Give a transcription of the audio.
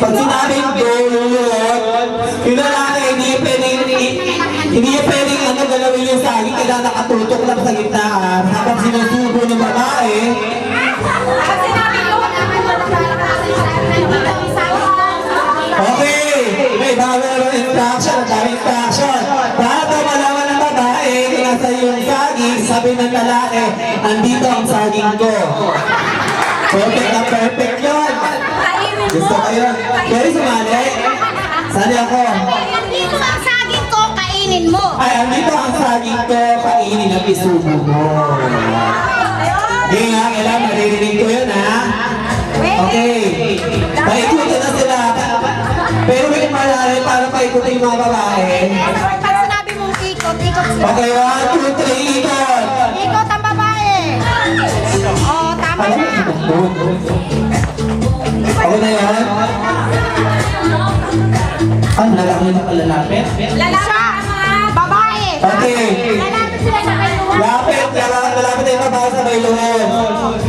Pag sinabing dulot, yung lalaki, hindi niya pwedeng galawin yung saging, kailangan nakatutok lang sa gitna. Habang sinusubo ng babae. Okay, may bago na instruction, instruction. Para daw malaman ng babae kung nasa yung saging, sabi ng lalaki, andito ang saging ko. Perfect na perfect yun. Gusto ko yun. Pwede sumali? Sali ako. Andito ang saging ko, kainin mo. Ay, andito ang saging ko, kainin ang isubo mo. Hindi nga, kailangan maririnig ko yun, ha? Okay. Paikutin na sila. Pero may malari para paikutin yung mga babae. Pag sinabi mong ikot, ikot sila. Okay, 1, 2, 3, ikot. Ikot ang babae. Oh, tama na. Okay na yun? Ang lalaki na palalapit? Lalaki ang babae. Okay. Lalapit sila sa kayo. Lapit, lalapit na yung babae sa may loob.